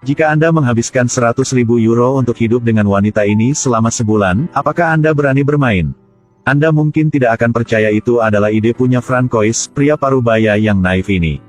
Jika Anda menghabiskan 100.000 euro untuk hidup dengan wanita ini selama sebulan, apakah Anda berani bermain? Anda mungkin tidak akan percaya itu adalah ide punya Francois, pria parubaya yang naif ini.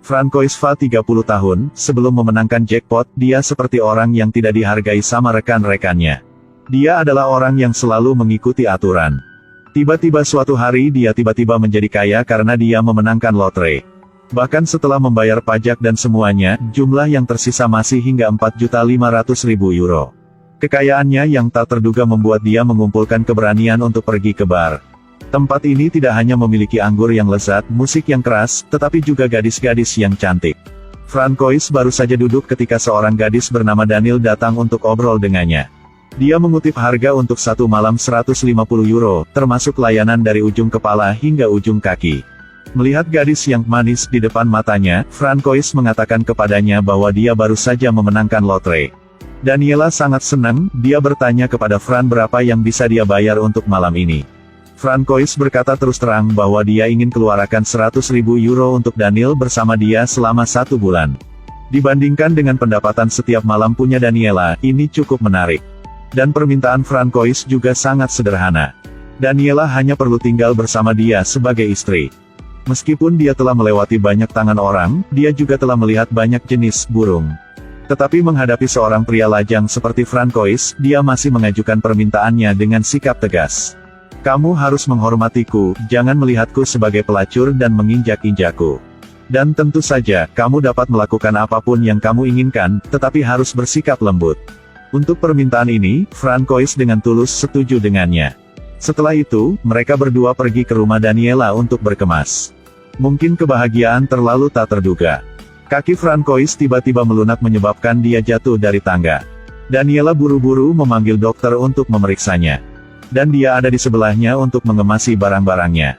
Francois Va 30 tahun, sebelum memenangkan jackpot, dia seperti orang yang tidak dihargai sama rekan-rekannya. Dia adalah orang yang selalu mengikuti aturan. Tiba-tiba suatu hari dia tiba-tiba menjadi kaya karena dia memenangkan lotre. Bahkan setelah membayar pajak dan semuanya, jumlah yang tersisa masih hingga 4.500.000 euro. Kekayaannya yang tak terduga membuat dia mengumpulkan keberanian untuk pergi ke bar. Tempat ini tidak hanya memiliki anggur yang lezat, musik yang keras, tetapi juga gadis-gadis yang cantik. Francois baru saja duduk ketika seorang gadis bernama Daniel datang untuk obrol dengannya. Dia mengutip harga untuk satu malam 150 euro, termasuk layanan dari ujung kepala hingga ujung kaki. Melihat gadis yang manis di depan matanya, Francois mengatakan kepadanya bahwa dia baru saja memenangkan lotre. Daniela sangat senang, dia bertanya kepada Fran berapa yang bisa dia bayar untuk malam ini. Francois berkata terus terang bahwa dia ingin keluarkan 100.000 euro untuk Daniel bersama dia selama 1 bulan. Dibandingkan dengan pendapatan setiap malam punya Daniela, ini cukup menarik. Dan permintaan Francois juga sangat sederhana. Daniela hanya perlu tinggal bersama dia sebagai istri. Meskipun dia telah melewati banyak tangan orang, dia juga telah melihat banyak jenis burung. Tetapi menghadapi seorang pria lajang seperti Francois, dia masih mengajukan permintaannya dengan sikap tegas. Kamu harus menghormatiku, jangan melihatku sebagai pelacur dan menginjak-injakku. Dan tentu saja, kamu dapat melakukan apapun yang kamu inginkan, tetapi harus bersikap lembut. Untuk permintaan ini, Francois dengan tulus setuju dengannya. Setelah itu, mereka berdua pergi ke rumah Daniela untuk berkemas. Mungkin kebahagiaan terlalu tak terduga. Kaki Francois tiba-tiba melunak menyebabkan dia jatuh dari tangga. Daniela buru-buru memanggil dokter untuk memeriksanya. Dan dia ada di sebelahnya untuk mengemasi barang-barangnya.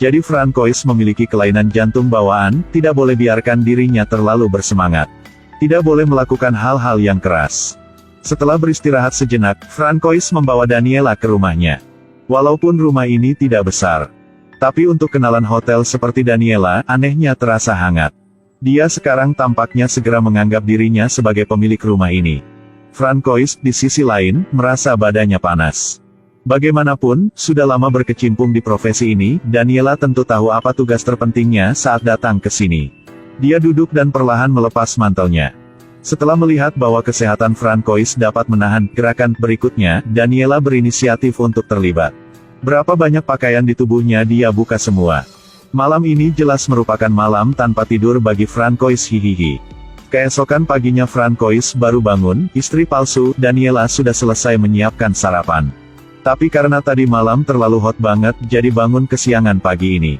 Jadi Francois memiliki kelainan jantung bawaan, tidak boleh biarkan dirinya terlalu bersemangat. Tidak boleh melakukan hal-hal yang keras. Setelah beristirahat sejenak, Francois membawa Daniela ke rumahnya. Walaupun rumah ini tidak besar. Tapi untuk kenalan hotel seperti Daniela, anehnya terasa hangat. Dia sekarang tampaknya segera menganggap dirinya sebagai pemilik rumah ini. Francois, di sisi lain, merasa badannya panas. Bagaimanapun, sudah lama berkecimpung di profesi ini, Daniela tentu tahu apa tugas terpentingnya saat datang ke sini. Dia duduk dan perlahan melepas mantelnya. Setelah melihat bahwa kesehatan Francois dapat menahan gerakan berikutnya, Daniela berinisiatif untuk terlibat. Berapa banyak pakaian di tubuhnya dia buka semua. Malam ini jelas merupakan malam tanpa tidur bagi Francois hihihi. Keesokan paginya Francois baru bangun, istri palsu, Daniela sudah selesai menyiapkan sarapan. Tapi karena tadi malam terlalu hot banget, jadi bangun kesiangan pagi ini.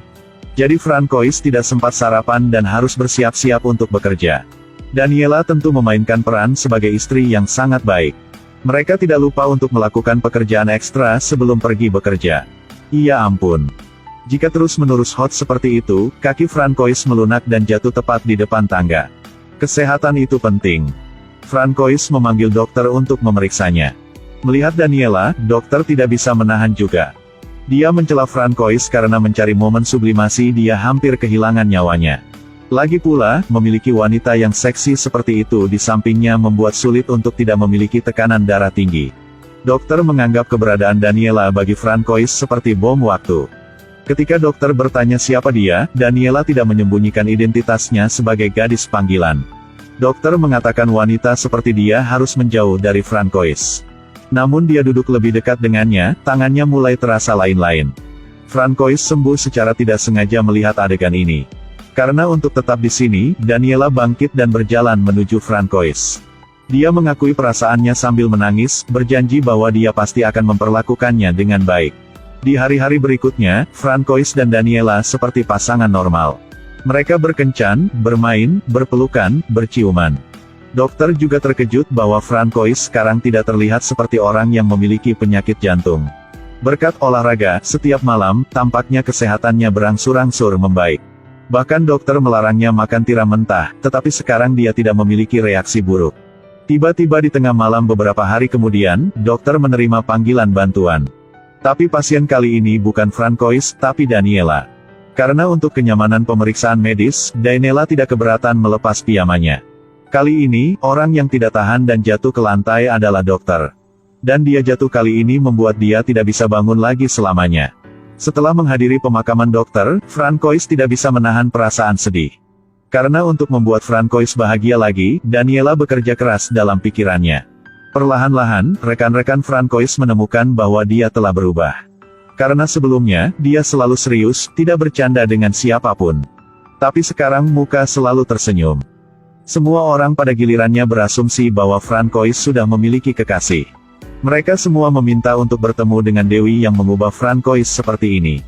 Jadi Francois tidak sempat sarapan dan harus bersiap-siap untuk bekerja. Daniela tentu memainkan peran sebagai istri yang sangat baik. Mereka tidak lupa untuk melakukan pekerjaan ekstra sebelum pergi bekerja. Iya ampun. Jika terus-menerus hot seperti itu, kaki Francois melunak dan jatuh tepat di depan tangga. Kesehatan itu penting. Francois memanggil dokter untuk memeriksanya. Melihat Daniela, dokter tidak bisa menahan juga. Dia mencela Francois karena mencari momen sublimasi dia hampir kehilangan nyawanya. Lagi pula, memiliki wanita yang seksi seperti itu di sampingnya membuat sulit untuk tidak memiliki tekanan darah tinggi. Dokter menganggap keberadaan Daniela bagi Francois seperti bom waktu. Ketika dokter bertanya siapa dia, Daniela tidak menyembunyikan identitasnya sebagai gadis panggilan. Dokter mengatakan wanita seperti dia harus menjauh dari Francois. Namun dia duduk lebih dekat dengannya, tangannya mulai terasa lain-lain. Francois sembuh secara tidak sengaja melihat adegan ini. Karena untuk tetap di sini, Daniela bangkit dan berjalan menuju Francois. Dia mengakui perasaannya sambil menangis, berjanji bahwa dia pasti akan memperlakukannya dengan baik. Di hari-hari berikutnya, Francois dan Daniela seperti pasangan normal. Mereka berkencan, bermain, berpelukan, berciuman. Dokter juga terkejut bahwa Francois sekarang tidak terlihat seperti orang yang memiliki penyakit jantung. Berkat olahraga, setiap malam, tampaknya kesehatannya berangsur-angsur membaik. Bahkan dokter melarangnya makan tiram mentah, tetapi sekarang dia tidak memiliki reaksi buruk. Tiba-tiba di tengah malam beberapa hari kemudian, dokter menerima panggilan bantuan. Tapi pasien kali ini bukan Francois, tapi Daniela. Karena untuk kenyamanan pemeriksaan medis, Daniela tidak keberatan melepas pijamannya. Kali ini, orang yang tidak tahan dan jatuh ke lantai adalah dokter. Dan dia jatuh kali ini membuat dia tidak bisa bangun lagi selamanya. Setelah menghadiri pemakaman dokter, Francois tidak bisa menahan perasaan sedih. Karena untuk membuat Francois bahagia lagi, Daniela bekerja keras dalam pikirannya. Perlahan-lahan, rekan-rekan Francois menemukan bahwa dia telah berubah. Karena sebelumnya, dia selalu serius, tidak bercanda dengan siapapun. Tapi sekarang muka selalu tersenyum. Semua orang pada gilirannya berasumsi bahwa Francois sudah memiliki kekasih. Mereka semua meminta untuk bertemu dengan Dewi yang mengubah Francois seperti ini.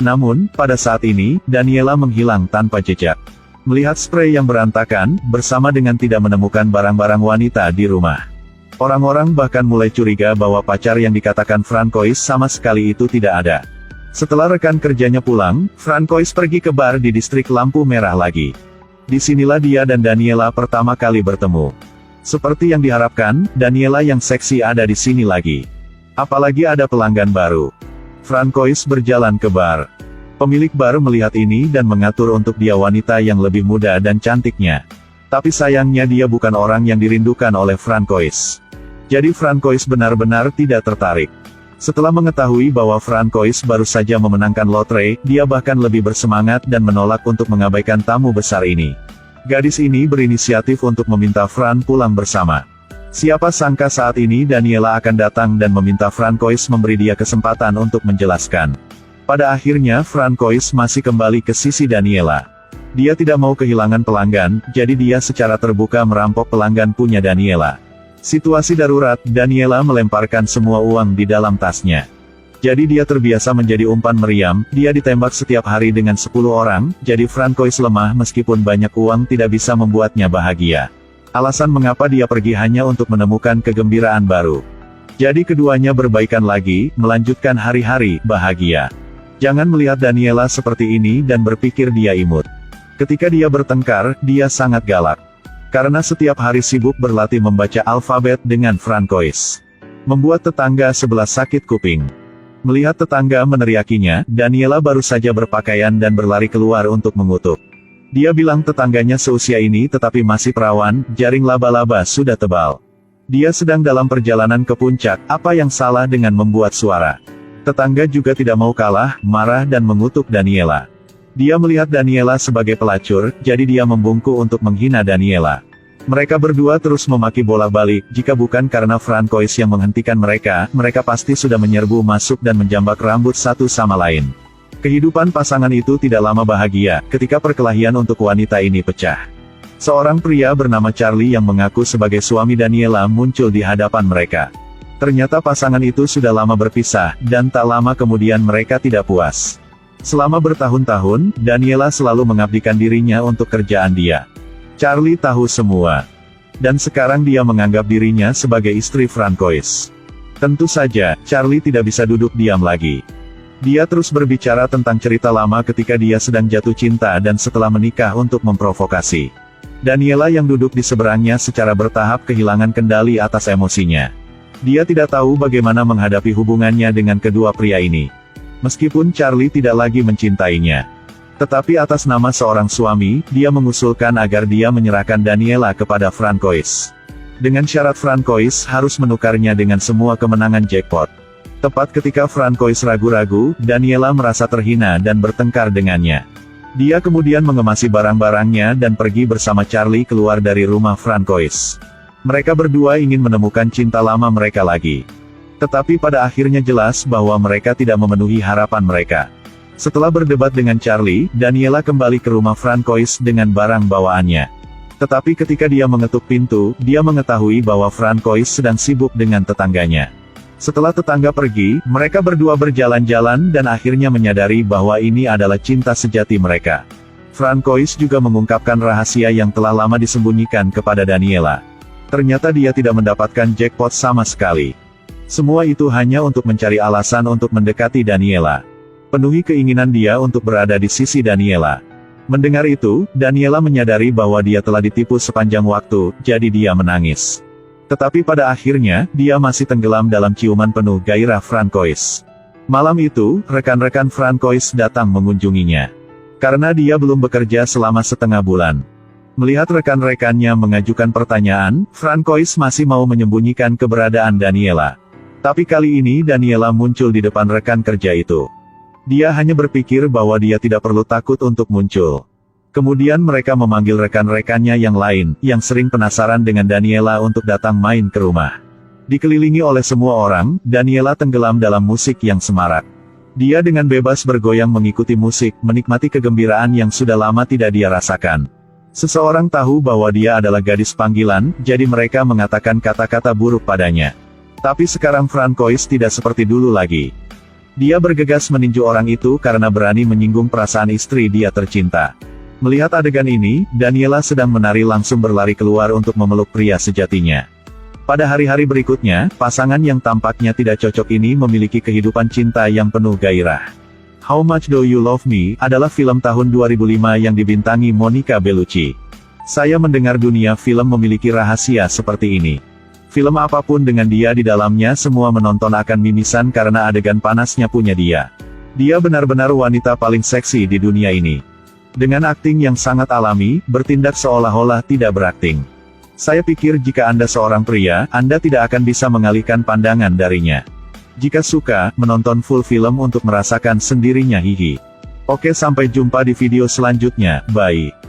Namun, pada saat ini, Daniela menghilang tanpa jejak. Melihat sprei yang berantakan, bersama dengan tidak menemukan barang-barang wanita di rumah. Orang-orang bahkan mulai curiga bahwa pacar yang dikatakan Francois sama sekali itu tidak ada. Setelah rekan kerjanya pulang, Francois pergi ke bar di distrik lampu merah lagi. Disinilah dia dan Daniela pertama kali bertemu. Seperti yang diharapkan, Daniela yang seksi ada di sini lagi. Apalagi ada pelanggan baru. Francois berjalan ke bar. Pemilik bar melihat ini dan mengatur untuk dia wanita yang lebih muda dan cantiknya. Tapi sayangnya dia bukan orang yang dirindukan oleh Francois. Jadi Francois benar-benar tidak tertarik. Setelah mengetahui bahwa Francois baru saja memenangkan lotre, dia bahkan lebih bersemangat dan menolak untuk mengabaikan tamu besar ini. Gadis ini berinisiatif untuk meminta Fran pulang bersama. Siapa sangka saat ini Daniela akan datang dan meminta Francois memberi dia kesempatan untuk menjelaskan. Pada akhirnya Francois masih kembali ke sisi Daniela. Dia tidak mau kehilangan pelanggan, jadi dia secara terbuka merampok pelanggan punya Daniela. Situasi darurat, Daniela melemparkan semua uang di dalam tasnya. Jadi dia terbiasa menjadi umpan meriam, dia ditembak setiap hari dengan 10 orang, jadi Francois lemah meskipun banyak uang tidak bisa membuatnya bahagia. Alasan mengapa dia pergi hanya untuk menemukan kegembiraan baru. Jadi keduanya berbaikan lagi, melanjutkan hari-hari bahagia. Jangan melihat Daniela seperti ini dan berpikir dia imut. Ketika dia bertengkar, dia sangat galak. Karena setiap hari sibuk berlatih membaca alfabet dengan Francois. Membuat tetangga sebelah sakit kuping. Melihat tetangga meneriakinya, Daniela baru saja berpakaian dan berlari keluar untuk mengutuk. Dia bilang tetangganya seusia ini tetapi masih perawan, jaring laba-laba sudah tebal. Dia sedang dalam perjalanan ke puncak, apa yang salah dengan membuat suara? Tetangga juga tidak mau kalah, marah dan mengutuk Daniela. Dia melihat Daniela sebagai pelacur, jadi dia membungkuk untuk menghina Daniela. Mereka berdua terus memaki bola balik, jika bukan karena Francois yang menghentikan mereka, mereka pasti sudah menyerbu masuk dan menjambak rambut satu sama lain. Kehidupan pasangan itu tidak lama bahagia, ketika perkelahian untuk wanita ini pecah. Seorang pria bernama Charlie yang mengaku sebagai suami Daniela muncul di hadapan mereka. Ternyata pasangan itu sudah lama berpisah, dan tak lama kemudian mereka tidak puas. Selama bertahun-tahun, Daniela selalu mengabdikan dirinya untuk kerjaan dia. Charlie tahu semua. Dan sekarang dia menganggap dirinya sebagai istri Francois. Tentu saja, Charlie tidak bisa duduk diam lagi. Dia terus berbicara tentang cerita lama ketika dia sedang jatuh cinta dan setelah menikah untuk memprovokasi. Daniela yang duduk di seberangnya secara bertahap kehilangan kendali atas emosinya. Dia tidak tahu bagaimana menghadapi hubungannya dengan kedua pria ini. Meskipun Charlie tidak lagi mencintainya. Tetapi atas nama seorang suami, dia mengusulkan agar dia menyerahkan Daniela kepada Francois. Dengan syarat Francois harus menukarnya dengan semua kemenangan jackpot. Tepat ketika Francois ragu-ragu, Daniela merasa terhina dan bertengkar dengannya. Dia kemudian mengemasi barang-barangnya dan pergi bersama Charlie keluar dari rumah Francois. Mereka berdua ingin menemukan cinta lama mereka lagi. Tetapi pada akhirnya jelas bahwa mereka tidak memenuhi harapan mereka. Setelah berdebat dengan Charlie, Daniela kembali ke rumah Francois dengan barang bawaannya. Tetapi ketika dia mengetuk pintu, dia mengetahui bahwa Francois sedang sibuk dengan tetangganya. Setelah tetangga pergi, mereka berdua berjalan-jalan dan akhirnya menyadari bahwa ini adalah cinta sejati mereka. Francois juga mengungkapkan rahasia yang telah lama disembunyikan kepada Daniela. Ternyata dia tidak mendapatkan jackpot sama sekali. Semua itu hanya untuk mencari alasan untuk mendekati Daniela. Penuhi keinginan dia untuk berada di sisi Daniela. Mendengar itu, Daniela menyadari bahwa dia telah ditipu sepanjang waktu, jadi dia menangis. Tetapi pada akhirnya, dia masih tenggelam dalam ciuman penuh gairah Francois. Malam itu, rekan-rekan Francois datang mengunjunginya. Karena dia belum bekerja selama setengah bulan. Melihat rekan-rekannya mengajukan pertanyaan, Francois masih mau menyembunyikan keberadaan Daniela. Tapi kali ini Daniela muncul di depan rekan kerja itu. Dia hanya berpikir bahwa dia tidak perlu takut untuk muncul. Kemudian mereka memanggil rekan-rekannya yang lain, yang sering penasaran dengan Daniela untuk datang main ke rumah. Dikelilingi oleh semua orang, Daniela tenggelam dalam musik yang semarak. Dia dengan bebas bergoyang mengikuti musik, menikmati kegembiraan yang sudah lama tidak dia rasakan. Seseorang tahu bahwa dia adalah gadis panggilan, jadi mereka mengatakan kata-kata buruk padanya. Tapi sekarang Francois tidak seperti dulu lagi. Dia bergegas meninju orang itu karena berani menyinggung perasaan istri dia tercinta. Melihat adegan ini, Daniela sedang menari langsung berlari keluar untuk memeluk pria sejatinya. Pada hari-hari berikutnya, pasangan yang tampaknya tidak cocok ini memiliki kehidupan cinta yang penuh gairah. How Much Do You Love Me adalah film tahun 2005 yang dibintangi Monica Bellucci. Saya mendengar dunia film memiliki rahasia seperti ini. Film apapun dengan dia di dalamnya semua menonton akan mimisan karena adegan panasnya punya dia. Dia benar-benar wanita paling seksi di dunia ini. Dengan akting yang sangat alami, bertindak seolah-olah tidak berakting. Saya pikir jika Anda seorang pria, Anda tidak akan bisa mengalihkan pandangan darinya. Jika suka, menonton full film untuk merasakan sendirinya hihi. Oke, sampai jumpa di video selanjutnya, bye.